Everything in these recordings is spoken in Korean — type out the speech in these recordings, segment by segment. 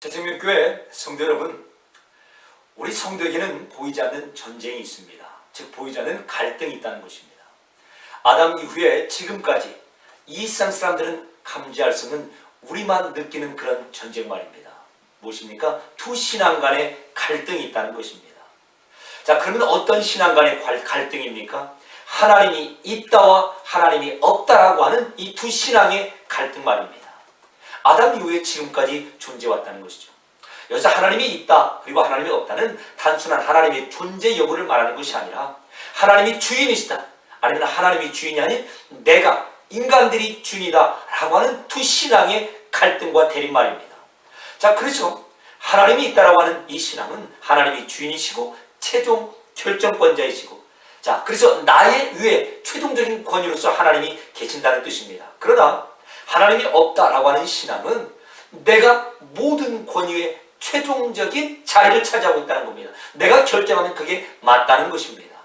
재생명교회 성도 여러분, 우리 성도에게는 보이지 않는 전쟁이 있습니다. 즉 보이지 않는 갈등이 있다는 것입니다. 아담 이후에 지금까지 이 세상 사람들은 감지할 수 없는 우리만 느끼는 그런 전쟁 말입니다. 무엇입니까? 두 신앙 간의 갈등이 있다는 것입니다. 자, 그러면 어떤 신앙 간의 갈등입니까? 하나님이 있다와 하나님이 없다라고 하는 이 두 신앙의 갈등 말입니다. 아담 이후에 지금까지 존재해왔다는 것이죠. 여기서 하나님이 있다 그리고 하나님이 없다는 단순한 하나님의 존재 여부를 말하는 것이 아니라 하나님이 주인이시다, 아니면 하나님이 주인이 아닌 내가, 인간들이 주인이다 라고 하는 두 신앙의 갈등과 대립말입니다. 자, 그래서 하나님이 있다라고 하는 이 신앙은 하나님이 주인이시고 최종 결정권자이시고, 자, 그래서 나의 위에 최종적인 권위로서 하나님이 계신다는 뜻입니다. 그러나 하나님이 없다라고 하는 신앙은 내가 모든 권위의 최종적인 자리를 차지하고 있다는 겁니다. 내가 결정하면 그게 맞다는 것입니다.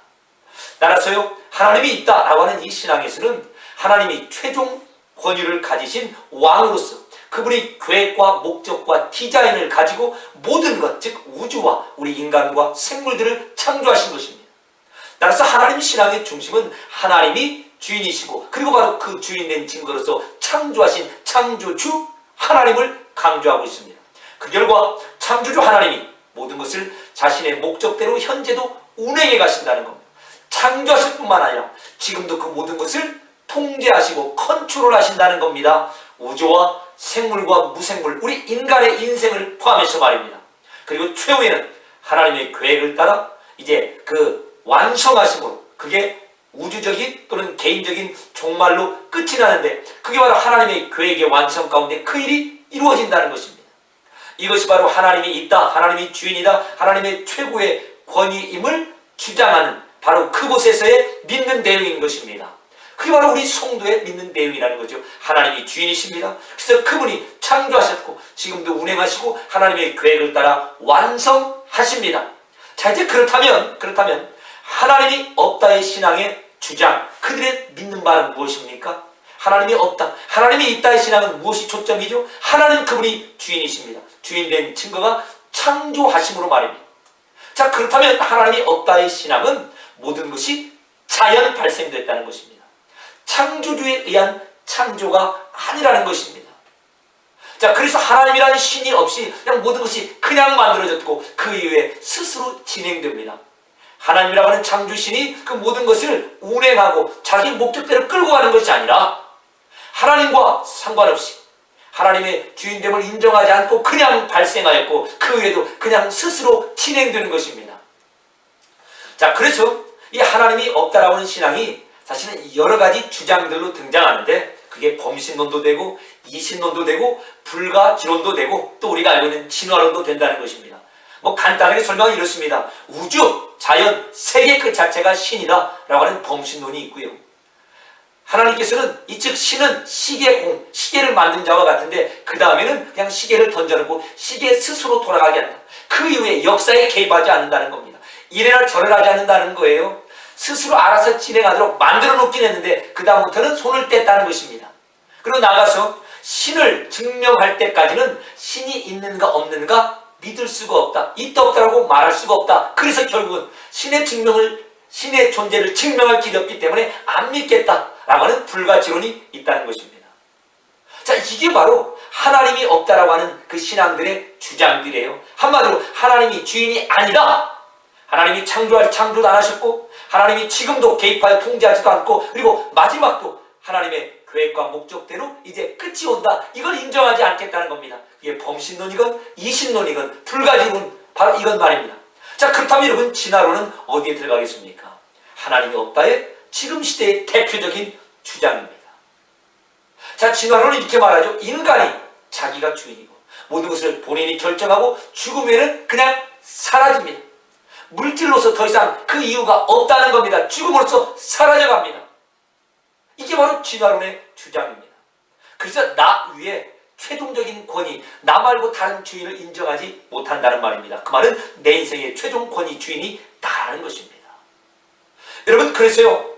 따라서요, 하나님이 있다라고 하는 이 신앙에서는 하나님이 최종 권위를 가지신 왕으로서 그분이 계획과 목적과 디자인을 가지고 모든 것, 즉 우주와 우리 인간과 생물들을 창조하신 것입니다. 따라서 하나님 신앙의 중심은 하나님이 주인이시고, 그리고 바로 그 주인된 증거로서 창조하신 창조주 하나님을 강조하고 있습니다. 그 결과 창조주 하나님이 모든 것을 자신의 목적대로 현재도 운행해 가신다는 겁니다. 창조하실 뿐만 아니라 지금도 그 모든 것을 통제하시고 컨트롤하신다는 겁니다. 우주와 생물과 무생물, 우리 인간의 인생을 포함해서 말입니다. 그리고 최후에는 하나님의 계획을 따라 이제 그 완성하심으로, 그게 우주적인 또는 개인적인 종말로 끝이 나는데 그게 바로 하나님의 계획의 완성 가운데 그 일이 이루어진다는 것입니다. 이것이 바로 하나님이 있다, 하나님이 주인이다, 하나님의 최고의 권위임을 주장하는 바로 그곳에서의 믿는 내용인 것입니다. 그게 바로 우리 성도의 믿는 내용이라는 거죠. 하나님이 주인이십니다. 그래서 그분이 창조하셨고 지금도 운행하시고 하나님의 계획을 따라 완성하십니다. 자, 이제 그렇다면 하나님이 없다의 신앙의 주장, 그들의 믿는 바는 무엇입니까? 하나님이 없다, 하나님이 있다의 신앙은 무엇이 초점이죠? 하나님 그분이 주인이십니다. 주인된 증거가 창조하심으로 말입니다. 자, 그렇다면 하나님이 없다의 신앙은 모든 것이 자연 발생됐다는 것입니다. 창조주에 의한 창조가 아니라는 것입니다. 자, 그래서 하나님이라는 신이 없이 그냥 모든 것이 그냥 만들어졌고 그 이후에 스스로 진행됩니다. 하나님이라고 하는 창조신이 그 모든 것을 운행하고 자기 목적대로 끌고 가는 것이 아니라 하나님과 상관없이 하나님의 주인됨을 인정하지 않고 그냥 발생하였고 그 외에도 그냥 스스로 진행되는 것입니다. 자, 그래서 이 하나님이 없다라고 하는 신앙이 사실은 여러 가지 주장들로 등장하는데 그게 범신론도 되고 이신론도 되고 불가지론도 되고 또 우리가 알고 있는 진화론도 된다는 것입니다. 뭐 간단하게 설명은 이렇습니다. 우주, 자연, 세계 그 자체가 신이다 라고 하는 범신론이 있고요. 하나님께서는 이즉 신은 시계 공, 시계를 만든 자와 같은데 그 다음에는 그냥 시계를 던져놓고 시계 스스로 돌아가게 한다. 그 이후에 역사에 개입하지 않는다는 겁니다. 이래나 저래나 하지 않는다는 거예요. 스스로 알아서 진행하도록 만들어 놓긴 했는데 그 다음부터는 손을 뗐다는 것입니다. 그리고 나가서 신을 증명할 때까지는 신이 있는가 없는가 믿을 수가 없다, 있다 없다라고 말할 수가 없다. 그래서 결국은 신의 존재를 증명할 길이 없기 때문에 안 믿겠다라고 하는 불가지론이 있다는 것입니다. 자, 이게 바로 하나님이 없다라고 하는 그 신앙들의 주장들이에요. 한마디로 하나님이 주인이 아니다, 하나님이 창조도 안 하셨고 하나님이 지금도 개입하여 통제하지도 않고 그리고 마지막도 하나님의 계획과 목적대로 이제 끝이 온다, 이걸 인정하지 않겠다는 겁니다. 이게 범신론이건 이신론이건 불가지론, 바로 이건 말입니다. 자, 그렇다면 여러분 진화론은 어디에 들어가겠습니까? 하나님이 없다의 지금 시대의 대표적인 주장입니다. 자, 진화론은 이렇게 말하죠. 인간이 자기가 주인이고 모든 것을 본인이 결정하고 죽음 후에는 그냥 사라집니다. 물질로서 더 이상 그 이유가 없다는 겁니다. 죽음으로써 사라져갑니다. 이게 바로 진화론의 주장입니다. 그래서 나 위에 최종적인 권위, 나 말고 다른 주인을 인정하지 못한다는 말입니다. 그 말은 내 인생의 최종 권위 주인이 나라는 것입니다. 여러분, 그래서요,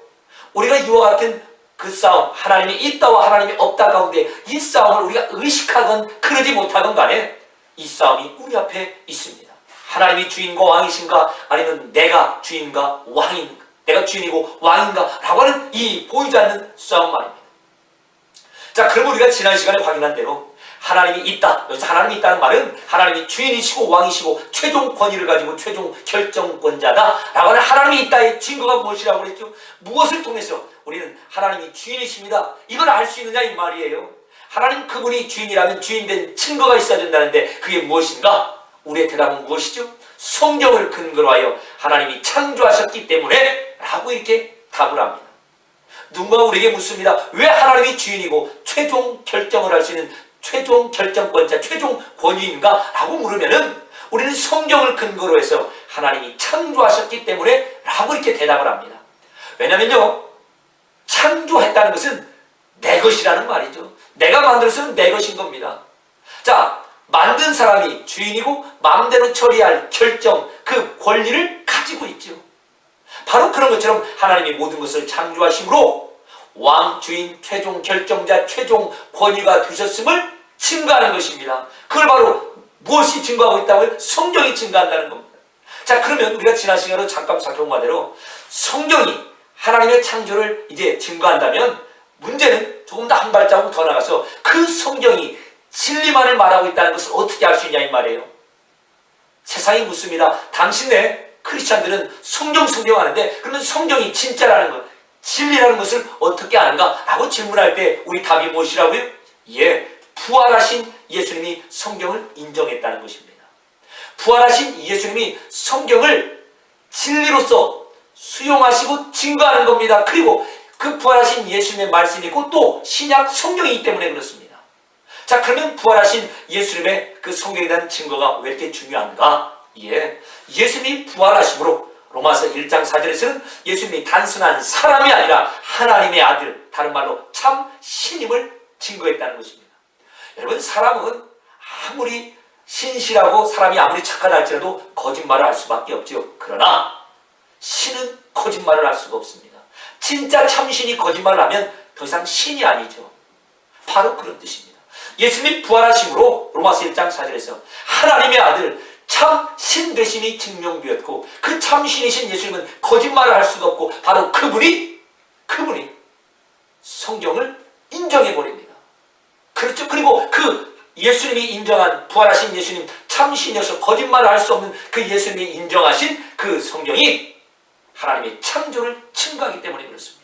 우리가 이와 같은 그 싸움, 하나님이 있다와 하나님이 없다 가운데 이 싸움을 우리가 의식하건 그러지 못하건 간에 이 싸움이 우리 앞에 있습니다. 하나님이 주인과 왕이신가 아니면 내가 주인과 왕인가, 내가 주인이고 왕인가 라고 하는 이 보이지 않는 싸움 말입니다. 자, 그럼 우리가 지난 시간에 확인한 대로 하나님이 있다. 여기서 하나님이 있다는 말은 하나님이 주인이시고 왕이시고 최종 권위를 가지고 최종 결정권자다 라고 하는 하나님이 있다의 증거가 무엇이라고 그랬죠? 무엇을 통해서 우리는 하나님이 주인이십니다, 이걸 알 수 있느냐 이 말이에요. 하나님 그분이 주인이라면 주인된 증거가 있어야 된다는데 그게 무엇인가? 우리의 대답은 무엇이죠? 성경을 근거로 하여 하나님이 창조하셨기 때문에 라고 이렇게 답을 합니다. 누군가 우리에게 묻습니다. 왜 하나님이 주인이고 최종 결정을 할 수 있는 최종 결정권자, 최종 권위인가? 라고 물으면은 우리는 성경을 근거로 해서 하나님이 창조하셨기 때문에 라고 이렇게 대답을 합니다. 왜냐면요, 창조했다는 것은 내 것이라는 말이죠. 내가 만들어서는 내 것인 겁니다. 자, 만든 사람이 주인이고 마음대로 처리할 결정, 그 권리를 가지고 있죠. 바로 그런 것처럼 하나님이 모든 것을 창조하심으로 왕, 주인, 최종 결정자, 최종 권위가 되셨음을 증거하는 것입니다. 그걸 바로 무엇이 증거하고 있다고요? 성경이 증거한다는 겁니다. 자, 그러면 우리가 지난 시간으로 잠깐 살펴본 바대로 성경이 하나님의 창조를 이제 증거한다면 문제는 조금 더 한 발자국 더 나가서 그 성경이 진리만을 말하고 있다는 것을 어떻게 알 수 있냐 이 말이에요. 세상이 묻습니다. 당신네 크리스찬들은 성경 하는데 그러면 성경이 진짜라는 것, 진리라는 것을 어떻게 아는가? 라고 질문할 때 우리 답이 무엇이라고요? 예, 부활하신 예수님이 성경을 인정했다는 것입니다. 부활하신 예수님이 성경을 진리로서 수용하시고 증거하는 겁니다. 그리고 그 부활하신 예수님의 말씀이 있고 또 신약 성경이기 때문에 그렇습니다. 자, 그러면 부활하신 예수님의 그 성경에 대한 증거가 왜 이렇게 중요한가? 예, 예수님이 부활하심으로 로마서 1장 4절에서는 예수님이 단순한 사람이 아니라 하나님의 아들, 다른 말로 참 신임을 증거했다는 것입니다. 여러분, 사람은 아무리 신실하고 사람이 아무리 착하다 할지라도 거짓말을 할 수밖에 없죠. 그러나 신은 거짓말을 할 수가 없습니다. 진짜 참신이 거짓말을 하면 더 이상 신이 아니죠. 바로 그런 뜻입니다. 예수님이 부활하심으로 로마서 1장 4절에서 하나님의 아들 참 신 되심이 증명되었고 그 참신이신 예수님은 거짓말을 할 수가 없고 바로 그분이 성경을 인정해버립니다. 그렇죠? 그리고 그 예수님이 인정한 부활하신 예수님 참신이어서 거짓말을 할 수 없는 그 예수님이 인정하신 그 성경이 하나님의 창조를 증거하기 때문에 그렇습니다.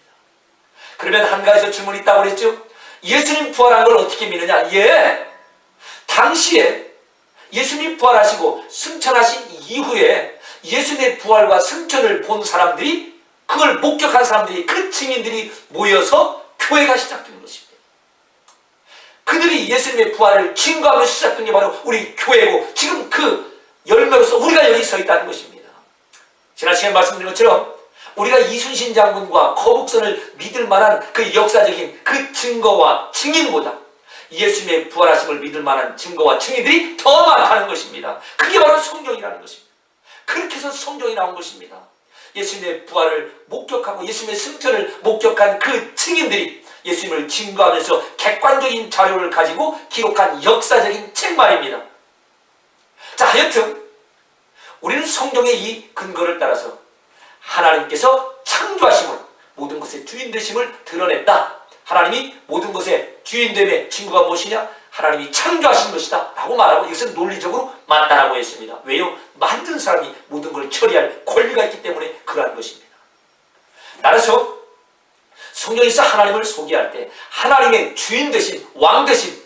그러면 한 가지에서 질문이 있다고 그랬죠? 예수님 부활한 걸 어떻게 믿느냐? 예, 당시에 예수님이 부활하시고 승천하신 이후에 예수님의 부활과 승천을 본 사람들이, 그걸 목격한 사람들이, 그 증인들이 모여서 교회가 시작된 것입니다. 그들이 예수님의 부활을 증거하며 시작된 게 바로 우리 교회고 지금 그 열매로서 우리가 여기 서 있다는 것입니다. 지난 시간에 말씀드린 것처럼 우리가 이순신 장군과 거북선을 믿을 만한 그 역사적인 그 증거와 증인보다 예수님의 부활하심을 믿을 만한 증거와 증인들이 더 많다는 것입니다. 그게 바로 성경이라는 것입니다. 그렇게 해서 성경이 나온 것입니다. 예수님의 부활을 목격하고 예수님의 승천을 목격한 그 증인들이 예수님을 증거하면서 객관적인 자료를 가지고 기록한 역사적인 책 말입니다. 자, 하여튼 우리는 성경의 이 근거를 따라서 하나님께서 창조하심으로 모든 것의 주인 되심을 드러냈다. 하나님이 모든 것의 주인됨의 증거가 무엇이냐? 하나님이 창조하신 것이다 라고 말하고 이것은 논리적으로 맞다라고 했습니다. 왜요? 만든 사람이 모든 걸 처리할 권리가 있기 때문에 그러한 것입니다. 따라서 성경에서 하나님을 소개할 때 하나님의 주인 되심, 왕 되심,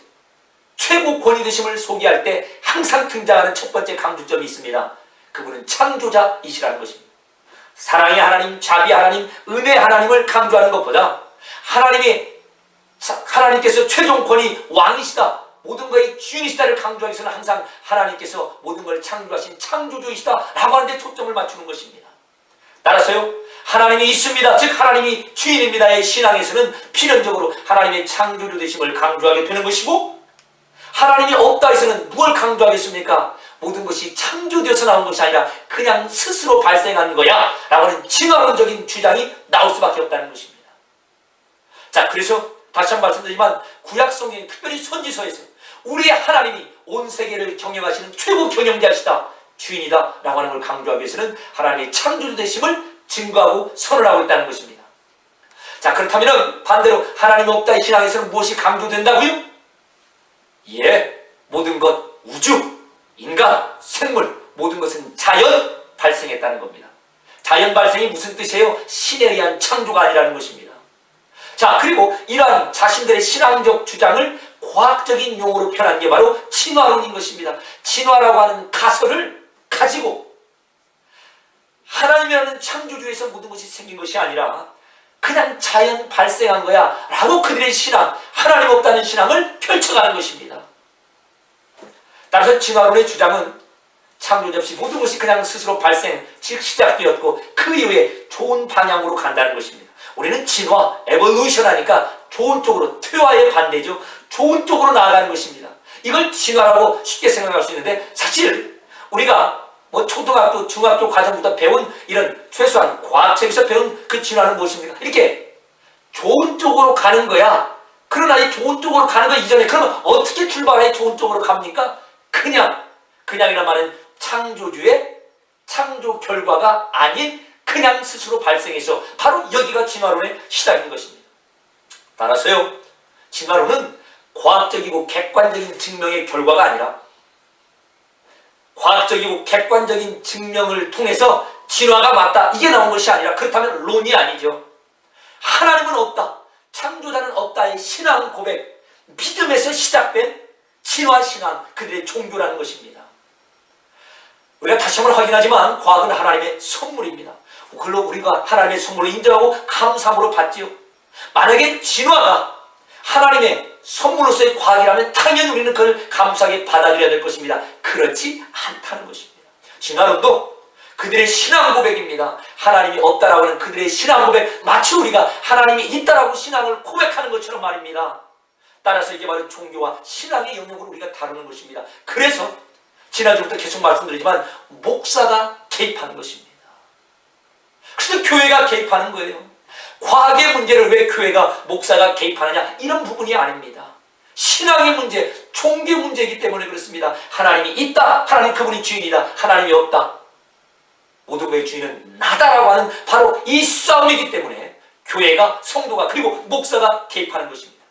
최고 권위 되심을 소개할 때 항상 등장하는 첫 번째 강조점이 있습니다. 그분은 창조자이시라는 것입니다. 사랑의 하나님, 자비 하나님, 은혜 하나님을 강조하는 것보다 하나님께서 최종 권위 왕이시다, 모든 것의 주인이시다를 강조하기 위해서는 항상 하나님께서 모든 걸 창조하신 창조주이시다 라고 하는 데 초점을 맞추는 것입니다. 따라서요, 하나님이 있습니다, 즉 하나님이 주인입니다의 신앙에서는 필연적으로 하나님의 창조주 되심을 강조하게 되는 것이고, 하나님이 없다 해서는 무엇을 강조하겠습니까? 모든 것이 창조되어서 나온 것이 아니라 그냥 스스로 발생한 거야 라고 하는 진화론적인 주장이 나올 수밖에 없다는 것입니다. 자, 그래서 다시 한번 말씀드리지만 구약 성경이 특별히 선지서에서 우리의 하나님이 온 세계를 경영하시는 최고 경영자시다, 주인이다 라고 하는 걸 강조하기 위해서는 하나님의 창조주 되심을 증거하고 선언하고 있다는 것입니다. 자, 그렇다면 반대로 하나님 없다의 신앙에서는 무엇이 강조된다고요? 예, 모든 것, 우주, 인간, 생물, 모든 것은 자연 발생했다는 겁니다. 자연 발생이 무슨 뜻이에요? 신에 의한 창조가 아니라는 것입니다. 자, 그리고 이러한 자신들의 신앙적 주장을 과학적인 용어로 표현한 게 바로 진화론인 것입니다. 진화라고 하는 가설을 가지고 하나님이라는 창조주에서 모든 것이 생긴 것이 아니라 그냥 자연 발생한 거야 라고 그들의 신앙, 하나님 없다는 신앙을 펼쳐가는 것입니다. 따라서 진화론의 주장은 창조주 없이 모든 것이 그냥 스스로 발생, 즉 시작되었고 그 이후에 좋은 방향으로 간다는 것입니다. 우리는 진화, 에볼루션 하니까 좋은 쪽으로, 퇴화의 반대죠. 좋은 쪽으로 나아가는 것입니다. 이걸 진화라고 쉽게 생각할 수 있는데 사실 우리가 초등학교, 중학교 과정부터 배운 이런 최소한 과학책에서 배운 그 진화는 무엇입니까? 이렇게 좋은 쪽으로 가는 거야. 그러나 이 좋은 쪽으로 가는 거 이전에 그러면 어떻게 출발해 좋은 쪽으로 갑니까? 그냥이란 말은 창조주의 창조 결과가 아닌 그냥 스스로 발생해서 바로 여기가 진화론의 시작인 것입니다. 따라서요, 진화론은 과학적이고 객관적인 증명의 결과가 아니라 과학적이고 객관적인 증명을 통해서 진화가 맞다, 이게 나온 것이 아니라, 그렇다면 론이 아니죠. 하나님은 없다, 창조자는 없다의 신앙 고백, 믿음에서 시작된 진화신앙, 그들의 종교라는 것입니다. 우리가 다시 한번 확인하지만 과학은 하나님의 선물입니다. 그걸로 우리가 하나님의 선물을 인정하고 감사함으로 받지요. 만약에 진화가 하나님의 선물로서의 과학이라면 당연히 우리는 그걸 감사하게 받아들여야 될 것입니다. 그렇지 않다는 것입니다. 진화론도 그들의 신앙 고백입니다. 하나님이 없다라고 하는 그들의 신앙 고백, 마치 우리가 하나님이 있다라고 신앙을 고백하는 것처럼 말입니다. 따라서 이게 바로 종교와 신앙의 영역으로 우리가 다루는 것입니다. 그래서 지난주부터 계속 말씀드리지만 목사가 개입하는 것입니다. 그래서 교회가 개입하는 거예요. 과학의 문제를 왜 교회가, 목사가 개입하느냐, 이런 부분이 아닙니다. 신앙의 문제, 종교 문제이기 때문에 그렇습니다. 하나님이 있다, 하나님 그분이 주인이다, 하나님이 없다, 모든 것의 주인은 나다라고 하는 바로 이 싸움이기 때문에 교회가, 성도가, 그리고 목사가 개입하는 것입니다.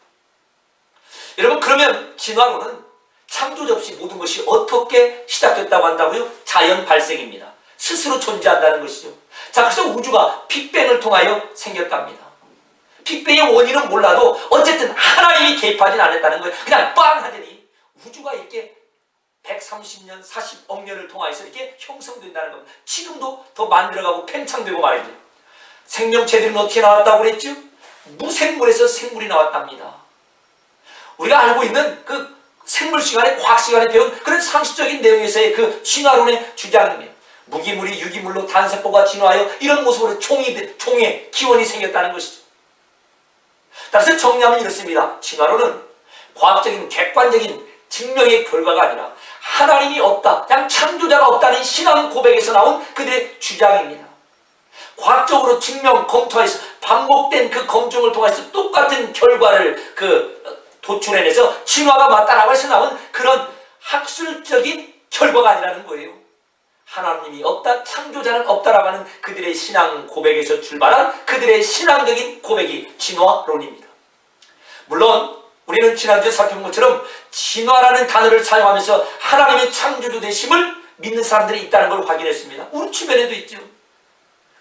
여러분, 그러면 진화론은 창조주 없이 모든 것이 어떻게 시작됐다고 한다고요? 자연 발생입니다. 스스로 존재한다는 것이죠. 자, 그래서 우주가 빅뱅을 통하여 생겼답니다. 빅뱅의 원인은 몰라도 어쨌든 하나님이 개입하진 않았다는 거예요. 그냥 빵 하더니 우주가 이렇게 130년, 40억 년을 통하여서 이렇게 형성된다는 겁니다. 지금도 더 만들어가고 팽창되고 말이죠. 생명체들은 어떻게 나왔다고 그랬죠? 무생물에서 생물이 나왔답니다. 우리가 알고 있는 그 생물 시간에, 과학 시간에 배운 그런 상식적인 내용에서의 그 진화론의 주장입니다. 무기물이 유기물로 단세포가 진화하여 이런 모습으로 총의 기원이 생겼다는 것이죠. 따라서 정리하면 이렇습니다. 진화론은 과학적인 객관적인 증명의 결과가 아니라 하나님이 없다, 그냥 창조자가 없다는 신앙 고백에서 나온 그들의 주장입니다. 과학적으로 증명, 검토해서 반복된 그 검증을 통해서 똑같은 결과를 도출해내서 진화가 맞다라고 해서 나온 그런 학술적인 결과가 아니라는 거예요. 하나님이 없다, 창조자는 없다라고 하는 그들의 신앙 고백에서 출발한 그들의 신앙적인 고백이 진화론입니다. 물론 우리는 지난주에 살펴본 것처럼 진화라는 단어를 사용하면서 하나님의 창조주 되심을 믿는 사람들이 있다는 걸 확인했습니다. 우리 주변에도 있죠.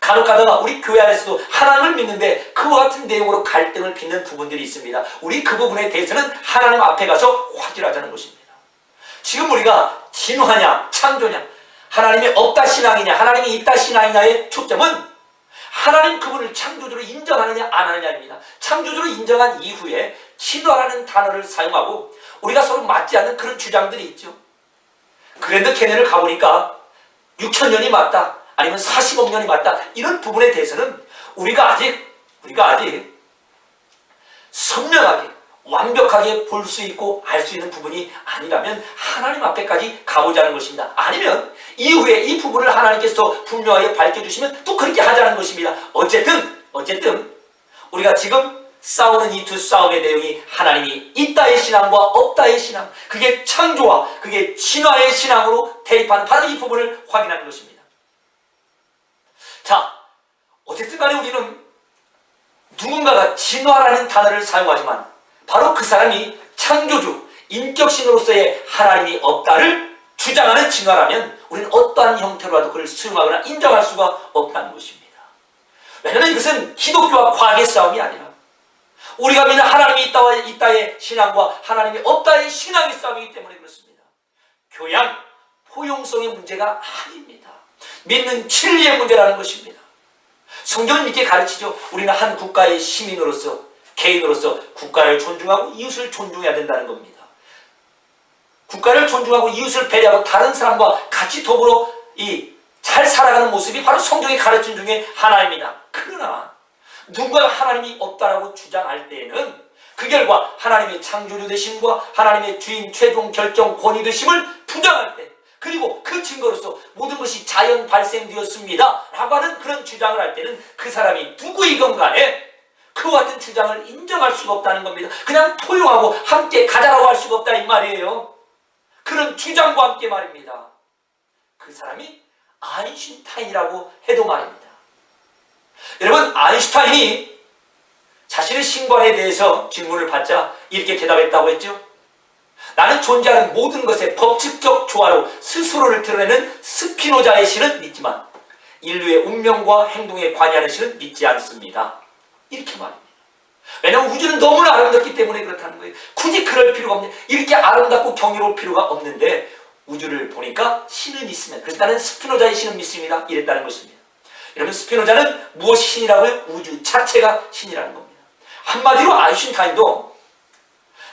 간혹 가다가 우리 교회 안에서도 하나님을 믿는데 그와 같은 내용으로 갈등을 빚는 부분들이 있습니다. 우리 그 부분에 대해서는 하나님 앞에 가서 확인하자는 것입니다. 지금 우리가 진화냐 창조냐, 하나님이 없다 신앙이냐 하나님이 있다 신앙이냐의 초점은 하나님 그분을 창조주로 인정하느냐 안 하느냐입니다. 창조주로 인정한 이후에 진화라는 단어를 사용하고 우리가 서로 맞지 않는 그런 주장들이 있죠. 그랜드 캐년을 가보니까 6,000년이 맞다, 아니면 40억 년이 맞다, 이런 부분에 대해서는 우리가 아직 선명하게 완벽하게 볼 수 있고 알 수 있는 부분이 아니라면 하나님 앞에까지 가보자는 것입니다. 아니면 이후에 이 부분을 하나님께서 분명하게 밝혀주시면 또 그렇게 하자는 것입니다. 어쨌든 우리가 지금 싸우는 이 두 싸움의 내용이 하나님이 있다의 신앙과 없다의 신앙, 그게 창조와 그게 진화의 신앙으로 대립하는 바로 이 부분을 확인하는 것입니다. 자, 어쨌든 간에 우리는 누군가가 진화라는 단어를 사용하지만 바로 그 사람이 창조주, 인격신으로서의 하나님이 없다를 주장하는 진화라면 우리는 어떠한 형태로라도 그를 수용하거나 인정할 수가 없다는 것입니다. 왜냐하면 이것은 기독교와 과학의 싸움이 아니라 우리가 믿는 하나님이 있다의 신앙과 하나님이 없다의 신앙의 싸움이기 때문에 그렇습니다. 교양, 포용성의 문제가 아닙니다. 믿는 진리의 문제라는 것입니다. 성경은 이렇게 가르치죠. 우리는 한 국가의 시민으로서, 개인으로서 국가를 존중하고 이웃을 존중해야 된다는 겁니다. 국가를 존중하고 이웃을 배려하고 다른 사람과 같이 더불어 잘 살아가는 모습이 바로 성경이 가르친 중에 하나입니다. 그러나 누군가 하나님이 없다라고 주장할 때에는 그 결과 하나님의 창조주 되심과 하나님의 주인 최종 결정 권위 되심을 부정할 때, 그리고 그 증거로서 모든 것이 자연 발생되었습니다 라고 하는 그런 주장을 할 때는 그 사람이 누구이건 간에 그와 같은 주장을 인정할 수가 없다는 겁니다. 그냥 포용하고 함께 가자라고 할 수가 없다 이 말이에요. 그런 주장과 함께 말입니다. 그 사람이 아인슈타인이라고 해도 말입니다. 여러분, 아인슈타인이 자신의 신관에 대해서 질문을 받자 이렇게 대답했다고 했죠. 나는 존재하는 모든 것의 법칙적 조화로 스스로를 드러내는 스피노자의 신은 믿지만 인류의 운명과 행동에 관여하는 신은 믿지 않습니다. 이렇게 말합니다. 왜냐하면 우주는 너무나 아름답기 때문에 그렇다는 거예요. 굳이 그럴 필요가 없네. 이렇게 아름답고 경이로울 필요가 없는데 우주를 보니까 신은 있으면, 그래서 나는 스피노자의 신은 믿습니다. 이랬다는 것입니다. 여러분, 스피노자는 무엇이 신이라고요? 우주 자체가 신이라는 겁니다. 한마디로 아인슈타인도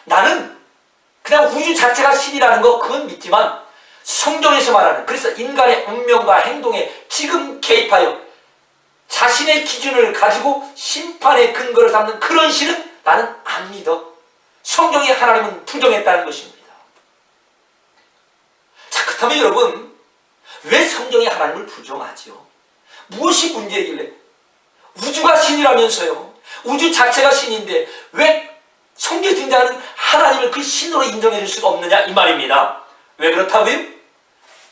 나는 그냥 우주 자체가 신이라는 거 그건 믿지만 성경에서 말하는, 그래서 인간의 운명과 행동에 지금 개입하여 자신의 기준을 가지고 심판의 근거를 삼는 그런 신은 나는 안 믿어. 성경의 하나님은 부정했다는 것입니다. 자, 그렇다면 여러분, 왜 성경의 하나님을 부정하죠? 무엇이 문제이길래? 우주가 신이라면서요. 우주 자체가 신인데 왜 성경에 등장하는 하나님을 그 신으로 인정해 줄 수가 없느냐 이 말입니다. 왜 그렇다고요?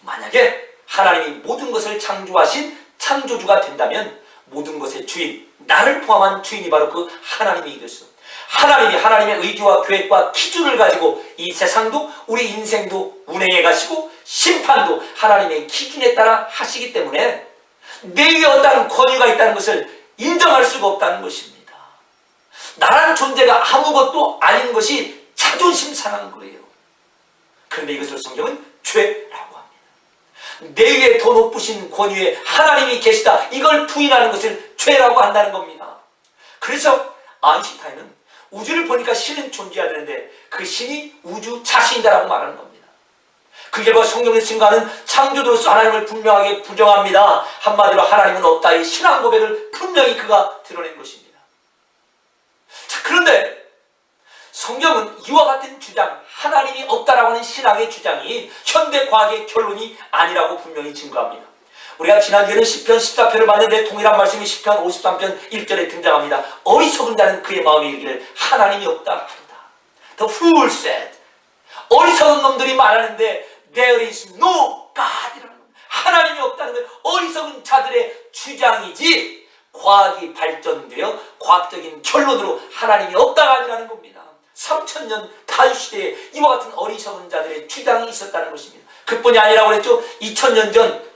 만약에 하나님이 모든 것을 창조하신 창조주가 된다면 모든 것의 주인, 나를 포함한 주인이 바로 그 하나님이 되었어. 하나님이 하나님의 의지와 계획과 기준을 가지고 이 세상도 우리 인생도 운행해 가시고 심판도 하나님의 기준에 따라 하시기 때문에 내 위에 어떠한 권위가 있다는 것을 인정할 수가 없다는 것입니다. 나라는 존재가 아무것도 아닌 것이 자존심 상한 거예요. 그런데 이것을 성경은 죄라고 합니다. 내 위에 더 높으신 권위에 하나님이 계시다, 이걸 부인하는 것을 죄라고 한다는 겁니다. 그래서 아인슈타인은 우주를 보니까 신은 존재해야 되는데 그 신이 우주 자신이다라고 말하는 겁니다. 그 결과 성경에 증거하는 창조주로서 하나님을 분명하게 부정합니다. 한마디로 하나님은 없다, 이 신앙 고백을 분명히 그가 드러낸 것입니다. 자, 그런데 성경은 이와 같은 주장, 하나님이 없다라고 하는 신앙의 주장이 현대 과학의 결론이 아니라고 분명히 증거합니다. 우리가 지난주에는 시편 14편을 봤는데 동일한 말씀이 시편 53편 1절에 등장합니다. 어리석은 자는 그의 마음에 이르기를 하나님이 없다 하도다. The fool said. 어리석은 놈들이 말하는데 there is no God이라는 겁니다. 하나님이 없다는 건 어리석은 자들의 주장이지 과학이 발전되어 과학적인 결론으로 하나님이 없다가 아니라는 겁니다. 3000년 다윗시대에 이와 같은 어리석은 자들의 주장이 있었다는 것입니다. 그뿐이 아니라고 그랬죠. 2000년 전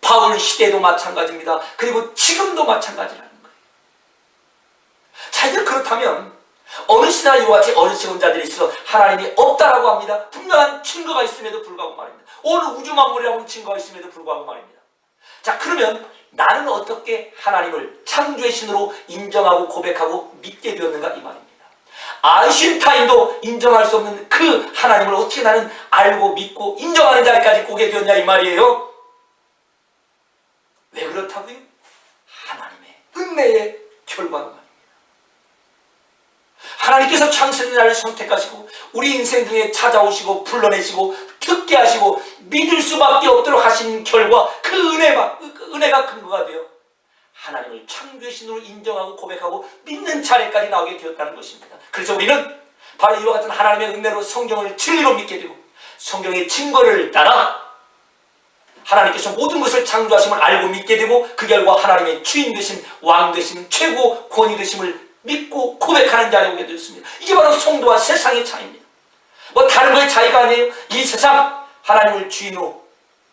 바울 시대도 마찬가지입니다. 그리고 지금도 마찬가지라는 거예요. 자, 이제 그렇다면 어느 시대나 이와 같이 어리석은 자들이 있어 하나님이 없다라고 합니다. 분명한 증거가 있음에도 불구하고 말입니다. 온 우주 만물이라고 하는 증거가 있음에도 불구하고 말입니다. 자, 그러면 나는 어떻게 하나님을 창조의 신으로 인정하고 고백하고 믿게 되었는가 이 말입니다. 아인슈타인도 인정할 수 없는 그 하나님을 어떻게 나는 알고 믿고 인정하는 자리까지 오게 되었냐 이 말이에요. 왜 그렇다고요? 하나님의 은혜의 결과로 말입니다. 하나님께서 창세된 나를 선택하시고 우리 인생 중에 찾아오시고 불러내시고 듣게 하시고 믿을 수밖에 없도록 하신 결과 그 은혜가 근거가 되어 하나님을 창조의 신으로 인정하고 고백하고 믿는 차례까지 나오게 되었다는 것입니다. 그래서 우리는 바로 이와 같은 하나님의 은혜로 성경을 진리로 믿게 되고 성경의 증거를 따라 하나님께서 모든 것을 창조하심을 알고 믿게 되고 그 결과 하나님의 주인 되심, 왕 되심, 최고 권위 되심을 믿고 고백하는 자리에 오게 되었습니다. 이게 바로 성도와 세상의 차이입니다. 뭐 다른 거의 차이가 아니에요. 이 세상 하나님을 주인으로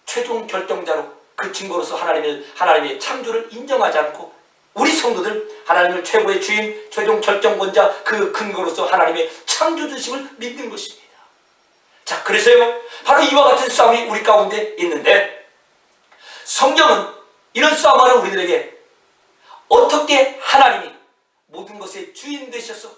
최종 결정자로 그 증거로서 하나님의 창조를 인정하지 않고 우리 성도들 하나님을 최고의 주인, 최종 결정권자 그 근거로서 하나님의 창조주심을 믿는 것입니다. 자, 그래서요 바로 이와 같은 싸움이 우리 가운데 있는데 성경은 이런 싸움하는 우리들에게 어떻게 하나님이 모든 것의 주인 되셔서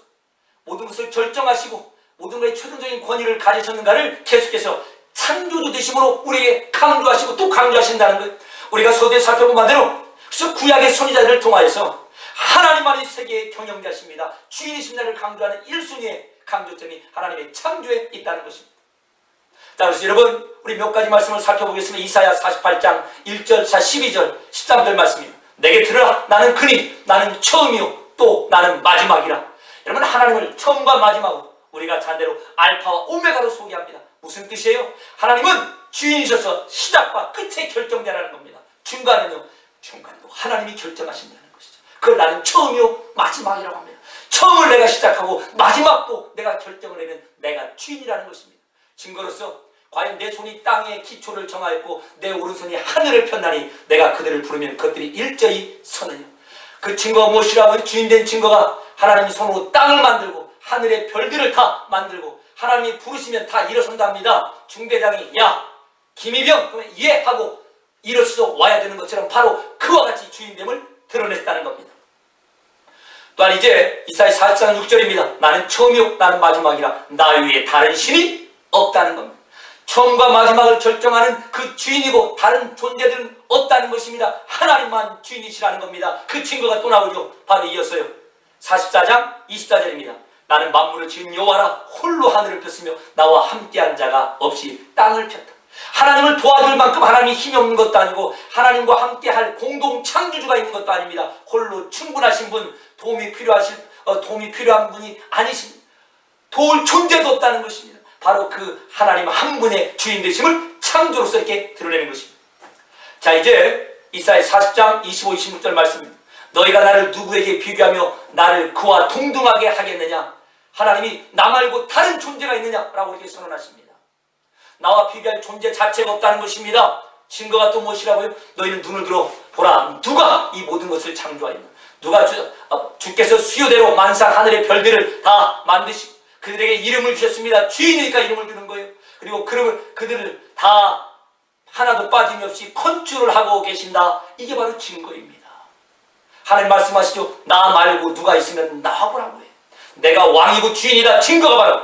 모든 것을 결정하시고 모든 것의 최종적인 권위를 가지셨는가를 계속해서 창조주 되심으로 우리에게 강조하시고 또 강조하신다는 거예요. 우리가 서두에 살펴본 바대로 그래서 구약의 선지자들을 통하여서 하나님만이 세계의 경영자십니다. 주인이십니다를 강조하는 1순위의 강조점이 하나님의 창조에 있다는 것입니다. 자, 그래서 여러분 우리 몇 가지 말씀을 살펴보겠습니다. 이사야 48장 1절, 12절, 13절 말씀입니다. 내게 들으라. 나는 그니 나는 처음이요 또 나는 마지막이라. 여러분 하나님을 처음과 마지막으로 우리가 잔대로 알파와 오메가로 소개합니다. 무슨 뜻이에요? 하나님은 주인이셔서 시작과 끝의 결정자라는 겁니다. 중간은요, 중간도 하나님이 결정하신다는 것이죠. 그걸 나는 처음이요 마지막이라고 합니다. 처음을 내가 시작하고 마지막도 내가 결정을 내는 내가 주인이라는 것입니다. 증거로서 과연 내 손이 땅의 기초를 정하였고 내 오른손이 하늘을 폈나니 내가 그들을 부르면 그것들이 일제히 서느냐. 그 증거가 무엇이라고? 주인된 증거가 하나님이 손으로 땅을 만들고 하늘의 별들을 다 만들고 하나님이 부르시면 다 일어선답니다. 중대장이 야 김희병 그러면 예 하고 일어서서 와야 되는 것처럼 바로 그와 같이 주인됨을 드러냈다는 겁니다. 또한 이제 이사야 44장 6절입니다. 나는 처음이요 나는 마지막이라 나 위에 다른 신이 없다는 겁니다. 처음과 마지막을 결정하는 그 주인이고 다른 존재들은 없다는 것입니다. 하나님만 주인이시라는 겁니다. 그 증거가 또 나오죠. 바로 이어서요 44장 24절입니다. 나는 만물을 지은 여호와라 홀로 하늘을 폈으며 나와 함께한 자가 없이 땅을 폈다. 하나님을 도와줄 만큼 하나님이 힘이 없는 것도 아니고 하나님과 함께할 공동 창조주가 있는 것도 아닙니다. 홀로 충분하신 분, 도움이 필요한 분이 아니십니다. 도울 존재도 없다는 것입니다. 바로 그 하나님 한 분의 주인 되심을 창조로서 이렇게 드러내는 것입니다. 자, 이제 이사야 40장 25, 26절 말씀입니다. 너희가 나를 누구에게 비교하며 나를 그와 동등하게 하겠느냐? 하나님이 나 말고 다른 존재가 있느냐라고 이렇게 선언하십니다. 나와 비교할 존재 자체가 없다는 것입니다. 증거가 또 무엇이라고요? 너희는 눈을 들어 보라. 누가 이 모든 것을 창조하였나? 누가 주께서 수요대로 만상 하늘의 별들을 다 만드시고 그들에게 이름을 주셨습니다. 주인이니까 이름을 주는 거예요. 그리고 그들을 다 하나도 빠짐없이 컨트롤 하고 계신다. 이게 바로 증거입니다. 하나님 말씀하시죠. 나 말고 누가 있으면 나와보라고 해요. 내가 왕이고 주인이다. 증거가 바로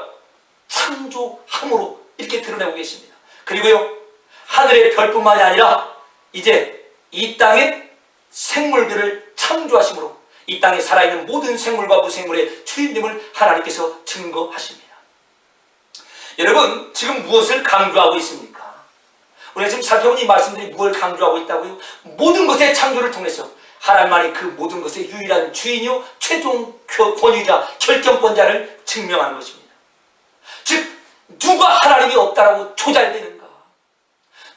창조함으로 이렇게 드러내고 계십니다. 그리고요 하늘의 별뿐만이 아니라 이제 이 땅의 생물들을 창조하심으로 이 땅에 살아있는 모든 생물과 무생물의 주인됨을 하나님께서 증거하십니다. 여러분 지금 무엇을 강조하고 있습니까? 우리가 지금 살펴본 이 말씀들이 무엇을 강조하고 있다고요? 모든 것의 창조를 통해서 하나님만이 그 모든 것의 유일한 주인이요 최종 권위자 결정권자를 증명하는 것입니다. 즉 누가 하나님이 없다라고 조잘되는가?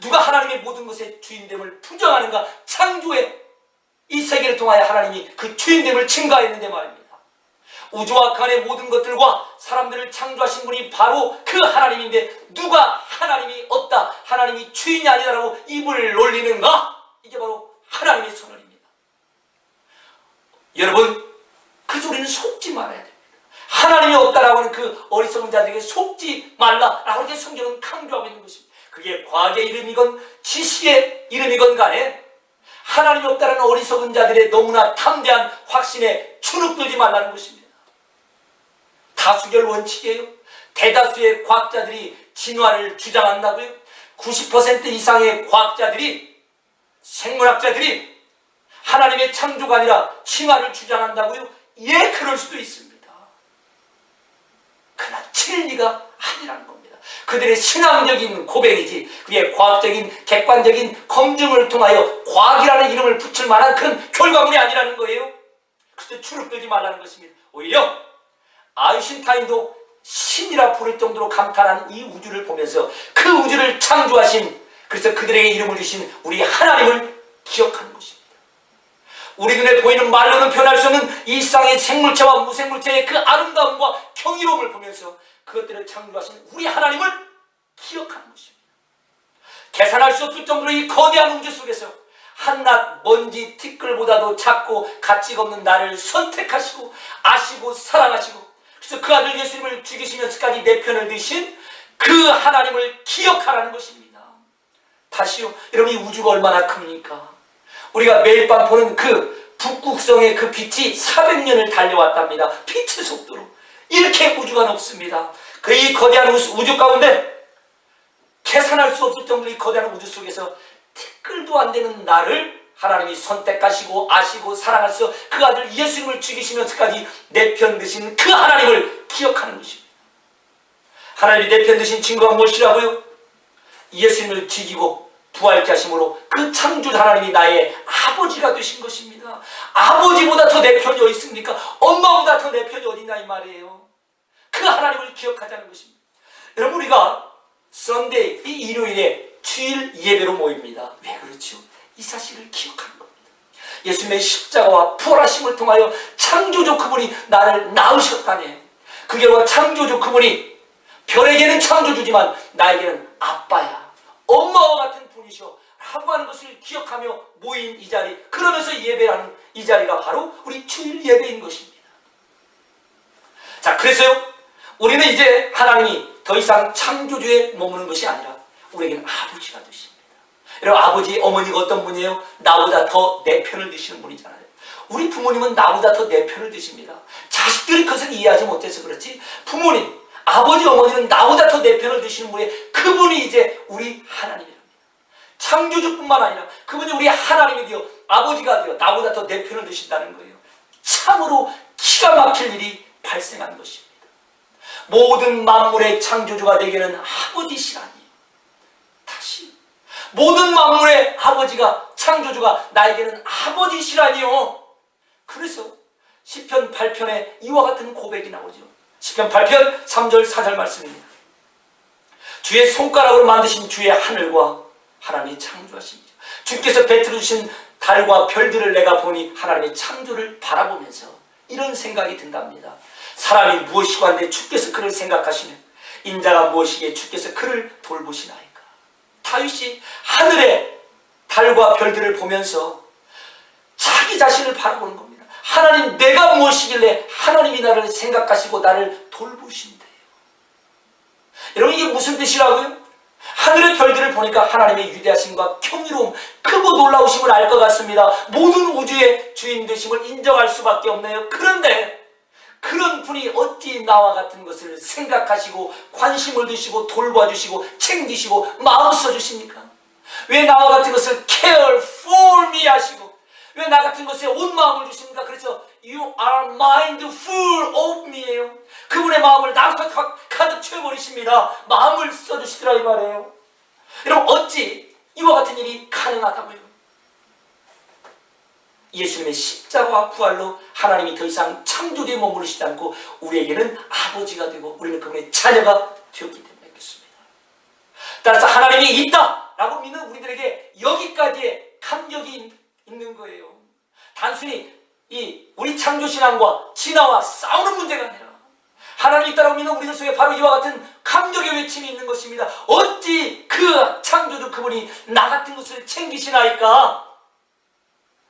누가 하나님의 모든 것의 주인됨을 부정하는가? 창조의 이 세계를 통하여 하나님이 그 주인됨을 증가했는데 말입니다. 우주와 그 안의 모든 것들과 사람들을 창조하신 분이 바로 그 하나님인데 누가 하나님이 없다, 하나님이 주인이 아니다라고 입을 놀리는가? 이게 바로 하나님의 선언입니다. 여러분 그 소리는 속지 말아야 됩니다. 하나님이 없다라고 하는 그 어리석은 자들에게 속지 말라라고 이렇게 성경은 강조하고 있는 것입니다. 그게 과학의 이름이건 지식의 이름이건 간에 하나님이 없다라는 어리석은 자들의 너무나 탐대한 확신에 주눅들지 말라는 것입니다. 다수결 원칙이에요. 대다수의 과학자들이 진화를 주장한다고요. 90% 이상의 과학자들이 생물학자들이 하나님의 창조가 아니라 진화를 주장한다고요. 예, 그럴 수도 있습니다. 그러나 진리가 아니라는 겁니다. 그들의 신앙적인 고백이지 그게 과학적인 객관적인 검증을 통하여 과학이라는 이름을 붙일 만한 그런 결과물이 아니라는 거예요. 그래서 주눅 들지 말라는 것입니다. 오히려 아인슈타인도 신이라 부를 정도로 감탄한 이 우주를 보면서 그 우주를 창조하신, 그래서 그들에게 이름을 주신 우리 하나님을 기억하는 것입니다. 우리 눈에 보이는 말로는 표현할 수 없는 이 세상의 생물체와 무생물체의 그 아름다움과 경이로움을 보면서 그것들을 창조하신 우리 하나님을 기억하는 것입니다. 계산할 수 없을 정도로 이 거대한 우주 속에서 한낱 먼지 티끌보다도 작고 가치가 없는 나를 선택하시고 아시고 사랑하시고, 그래서 그 아들 예수님을 죽이시면서까지 내 편을 드신 그 하나님을 기억하라는 것입니다. 다시요, 여러분, 이 우주가 얼마나 큽니까? 우리가 매일 밤 보는 그 북극성의 그 빛이 400년을 달려왔답니다. 빛의 속도로. 이렇게 우주가 높습니다. 그 이 거대한 우주 가운데 계산할 수 없을 정도로 이 거대한 우주 속에서 티끌도 안 되는 나를 하나님이 선택하시고 아시고 사랑하셔서 그 아들 예수님을 죽이시면서까지 내 편 드신 그 하나님을 기억하는 것입니다. 하나님이 내 편 드신 증거가 무엇이라고요? 예수님을 죽이고 부활케 하심으로 그 창조 하나님이 나의 아버지가 되신 것입니다. 아버지보다 더 내 편이 어디 있습니까? 엄마보다 더 내 편이 어디 있나 이 말이에요. 그 하나님을 기억하자는 것입니다. 여러분, 우리가 썬데이, 이 일요일에 주일 예배로 모입니다. 왜 그렇죠? 이 사실을 기억하는 겁니다. 예수님의 십자가와 부활하심을 통하여 창조주 그분이 나를 낳으셨다네. 그 결과 창조주 그분이 별에게는 창조주지만 나에게는 아빠야, 엄마와 같은 분이셔 라고 하는 것을 기억하며 모인 이 자리, 그러면서 예배하는 이 자리가 바로 우리 주일 예배인 것입니다. 자, 그래서요, 우리는 이제 하나님이 더 이상 창조주에 머무는 것이 아니라 우리에게는 아버지가 되십니다. 여러분, 아버지, 어머니가 어떤 분이에요? 나보다 더 내 편을 드시는 분이잖아요. 우리 부모님은 나보다 더 내 편을 드십니다. 자식들이 그것을 이해하지 못해서 그렇지, 부모님, 아버지, 어머니는 나보다 더 내 편을 드시는 분이, 그분이 이제 우리 하나님이랍니다. 창조주뿐만 아니라 그분이 우리 하나님이 되어 아버지가 되어 나보다 더 내 편을 드신다는 거예요. 참으로 기가 막힐 일이 발생한 것입니다. 모든 만물의 창조주가 되기는 아버지시라니. 다시, 모든 만물의 아버지가, 창조주가 나에게는 아버지시라니요. 그래서 시편 8편에 이와 같은 고백이 나오죠. 시편 8편 3절 4절 말씀입니다. 주의 손가락으로 만드신 주의 하늘과 하나님이 창조하십니다. 주께서 베풀어 주신 달과 별들을 내가 보니 하나님의 창조를 바라보면서 이런 생각이 든답니다. 사람이 무엇이고 한데 주께서 그를 생각하시며 인자가 무엇이기에 주께서 그를 돌보시나이까. 다윗이 하늘의 달과 별들을 보면서 자기 자신을 바라보는 겁니다. 하나님, 내가 무엇이길래 하나님이 나를 생각하시고 나를 돌보신대요. 여러분, 이게 무슨 뜻이라고요? 하늘의 별들을 보니까 하나님의 위대하심과 경이로움, 크고 놀라우심을 알 것 같습니다. 모든 우주의 주인 되심을 인정할 수밖에 없네요. 그런데 그런 분이 어찌 나와 같은 것을 생각하시고 관심을 두시고 돌봐주시고 챙기시고 마음 써주십니까? 왜 나와 같은 것을 care for me 하시고 왜 나 같은 것에 온 마음을 주십니까? 그래서 You are mindful of me예요. 그분의 마음을 나부터 가득 채워버리십니다. 마음을 써주시더라 이 말이에요. 여러분, 어찌 이와 같은 일이 가능하다고요? 예수님의 십자가와 부활로 하나님이 더 이상 창조주에 머무르시지 않고 우리에게는 아버지가 되고 우리는 그분의 자녀가 되었기 때문에 그렇습니다. 따라서 하나님이 있다라고 믿는 우리들에게 여기까지의 감격이 있는 거예요. 단순히 우리 창조신앙과 진화와 싸우는 문제가 아니라 하나님이 있다라고 믿는 우리들 속에 바로 이와 같은 감격의 외침이 있는 것입니다. 어찌 그 창조주 그분이 나 같은 것을 챙기시나이까?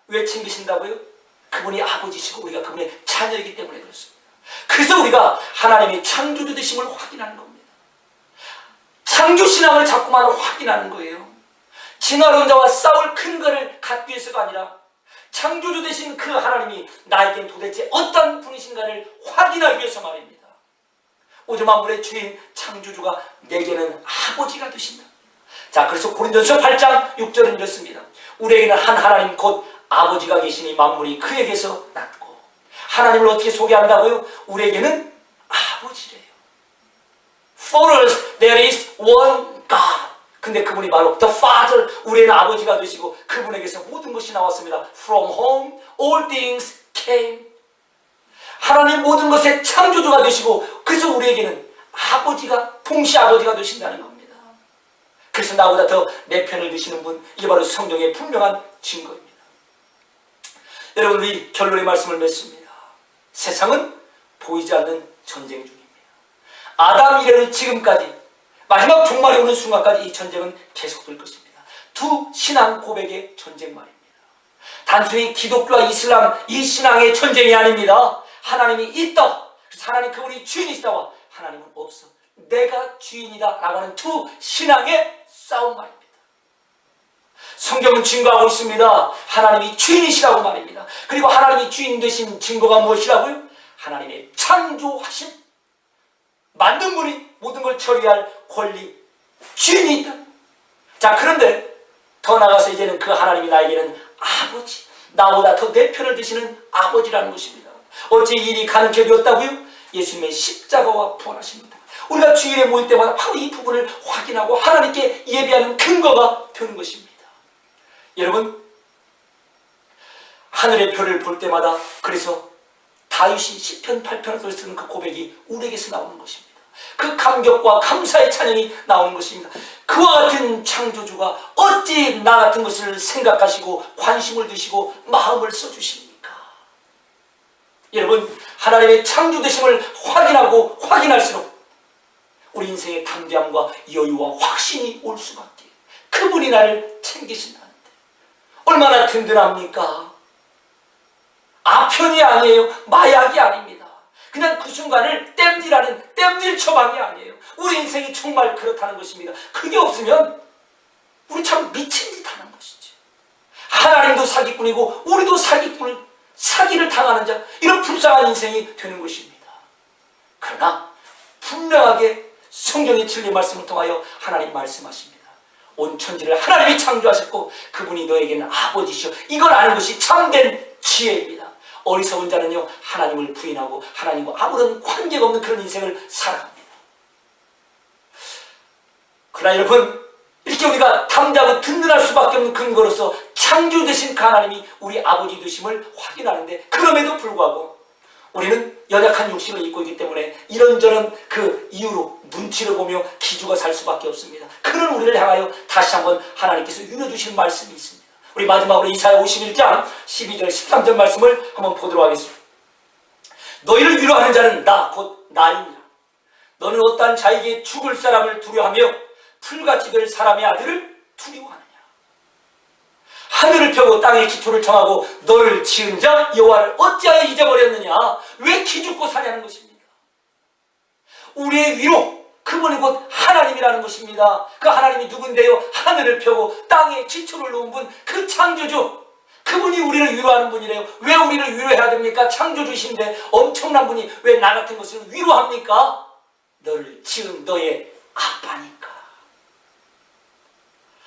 왜 챙기신다고요? 그분이 아버지시고 우리가 그분의 자녀이기 때문에 그렇습니다. 그래서 우리가 하나님의 창조주 되심을 확인하는 겁니다. 창조신앙을 자꾸만 확인하는 거예요. 진화론 자와 싸울 근거를 갖기 위해서가 아니라 창조주 되신 그 하나님이 나에겐 도대체 어떤 분이신가를 확인하기 위해서 말입니다. 우주 만물의 주인 창조주가 내게는 아버지가 되신다. 자, 그래서 고린도전서 8장 6절은 이렇습니다. 우리에게는 한 하나님 곧 아버지가 계시니 만물이 그에게서 났고. 하나님을 어떻게 소개한다고요? 우리에게는 아버지래요. For us there is one God. 근데 그분이 바로 The Father, 우리의 아버지가 되시고 그분에게서 모든 것이 나왔습니다. From whom all things came. 하나님 모든 것의 창조주가 되시고 그래서 우리에게는 아버지가 동시에 아버지가 되신다는 겁니다. 그래서 나보다 더 내 편을 드시는 분, 이게 바로 성경의 분명한 증거입니다. 여러분, 우리 결론의 말씀을 맺습니다. 세상은 보이지 않는 전쟁 중입니다. 아담 이래로 지금까지 마지막 종말이 오는 순간까지 이 전쟁은 계속될 것입니다. 두 신앙 고백의 전쟁 말입니다. 단순히 기독교와 이슬람 이 신앙의 전쟁이 아닙니다. 하나님이 있다. 하나님 그분이 주인이시다와 하나님은 없어. 내가 주인이다 라고 하는 두 신앙의 싸움 말입니다. 성경은 증거하고 있습니다. 하나님이 주인이시라고 말입니다. 그리고 하나님이 주인 되신 증거가 무엇이라고요? 하나님의 창조하신 만든 분이 모든 걸 처리할 권리, 주인이 있다. 자, 그런데 더 나아가서 이제는 그 하나님이 나에게는 아버지, 나보다 더 내 편을 드시는 아버지라는 것입니다. 어찌 일이 가능케 되었다고요? 예수님의 십자가와 부활하십니다. 우리가 주일에 모일 때마다 바로 이 부분을 확인하고 하나님께 예배하는 근거가 되는 것입니다. 여러분, 하늘의 별을 볼 때마다 그래서 다윗이 시편 8편을 쓰는 그 고백이 우리에게서 나오는 것입니다. 그 감격과 감사의 찬양이 나오는 것입니다. 그와 같은 창조주가 어찌 나 같은 것을 생각하시고 관심을 두시고 마음을 써주십니까? 여러분, 하나님의 창조되심을 확인하고 확인할수록 우리 인생의 담대함과 여유와 확신이 올 수밖에. 그분이 나를 챙기신다는데 얼마나 든든합니까? 아편이 아니에요. 마약이 아닙니다. 그냥 그 순간을 땜질하는 땜질 처방이 아니에요. 우리 인생이 정말 그렇다는 것입니다. 그게 없으면 우리 참 미친 짓 하는 것이지. 하나님도 사기꾼이고 우리도 사기를 당하는 자, 이런 불쌍한 인생이 되는 것입니다. 그러나 분명하게 성경의 진리 말씀을 통하여 하나님 말씀하십니다. 온 천지를 하나님이 창조하셨고 그분이 너에게는 아버지시오. 이걸 아는 것이 참된 지혜입니다. 어리석은 자는요, 하나님을 부인하고 하나님과 아무런 관계가 없는 그런 인생을 살아갑니다. 그러나 여러분, 이렇게 우리가 담대하고 든든할 수밖에 없는 근거로서 창조 되신 그 하나님이 우리 아버지 되심을 확인하는데, 그럼에도 불구하고 우리는 연약한 육신을 입고 있기 때문에 이런저런 그 이유로 눈치를 보며 기죽어 살 수밖에 없습니다. 그런 우리를 향하여 다시 한번 하나님께서 유려주신 말씀이 있습니다. 우리 마지막으로 이사야 51장 12절 13절 말씀을 한번 보도록 하겠습니다. 너희를 위로하는 자는 나 곧 나이니라. 너는 어떠한 자에게 죽을 사람을 두려워하며 풀같이 될 사람의 아들을 두려워하느냐. 하늘을 펴고 땅의 기초를 정하고 너를 지은 자 여호와를 어찌하여 잊어버렸느냐. 왜 기죽고 사냐는 것입니다. 우리의 위로, 그분이 곧 하나님이라는 것입니다. 그 하나님이 누군데요? 하늘을 펴고 땅에 기초를 놓은 분, 그 창조주. 그분이 우리를 위로하는 분이래요. 왜 우리를 위로해야 됩니까? 창조주신데 엄청난 분이 왜 나 같은 것을 위로합니까? 너를 지은 너의 아빠니까.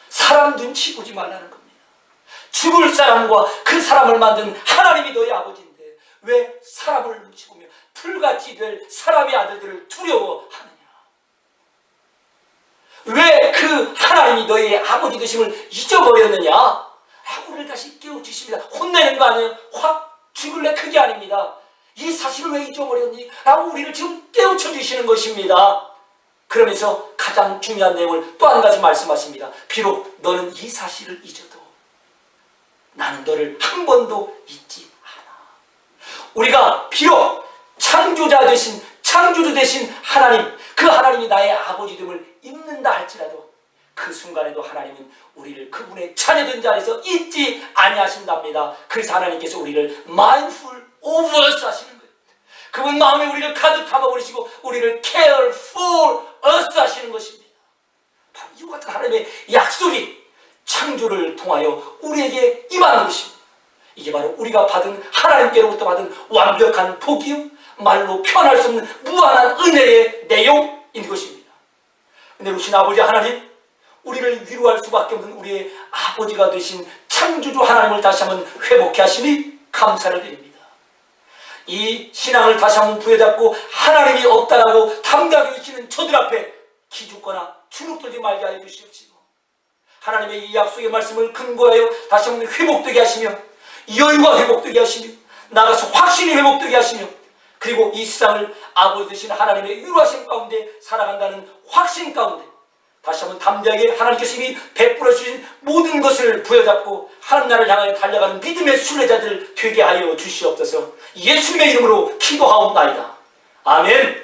사람 눈치 보지 말라는 겁니다. 죽을 사람과 그 사람을 만든 하나님이 너의 아버지인데 왜 사람을 눈치 보며 풀같이 될 사람의 아들들을 두려워하느냐. 왜 그 하나님이 너의 아버지 되심을 잊어버렸느냐? 우리를 다시 깨우치십니다. 혼내는 거 아니에요. 확 죽을래 그게 아닙니다. 이 사실을 왜 잊어버렸니? 라고 우리를 지금 깨우쳐 주시는 것입니다. 그러면서 가장 중요한 내용을 또 한 가지 말씀하십니다. 비록 너는 이 사실을 잊어도 나는 너를 한 번도 잊지 않아. 우리가 비록 창조자 되신, 창조주 되신 하나님, 그 하나님이 나의 아버지됨을 잊는다 할지라도 그 순간에도 하나님은 우리를 그분의 자녀된 자리에서 잊지 아니하신답니다. 그래서 하나님께서 우리를 mindful of us 하시는 거예요. 그분 마음에 우리를 가득 담아버리시고 우리를 care for us 하시는 것입니다. 바로 이와 같은 하나님의 약속이 창조를 통하여 우리에게 임하는 것입니다. 이게 바로 우리가 받은, 하나님께로부터 받은 완벽한 복이요, 말로 표현할 수 없는 무한한 은혜의 내용인 것입니다. 근데 우리 아버지 하나님, 우리를 위로할 수밖에 없는 우리의 아버지가 되신 창조주 하나님을 다시 한번 회복해 하시니 감사를 드립니다. 이 신앙을 다시 한번 부여잡고 하나님이 없다라고 담대하게 외치는 저들 앞에 기죽거나 주눅들지 말게 하여 주시옵시고, 하나님의 이 약속의 말씀을 근거하여 다시 한번 회복되게 하시며, 여유가 회복되게 하시며, 나가서 확신이 회복되게 하시며, 그리고 이 세상을 아버지 되신 하나님의 유로하심 가운데 살아간다는 확신 가운데 다시 한번 담대하게 하나님께서 이미 베풀어 주신 모든 것을 부여잡고 하나님 나라를 향하여 달려가는 믿음의 순례자들 되게 하여 주시옵소서. 예수님의 이름으로 기도하옵나이다. 아멘.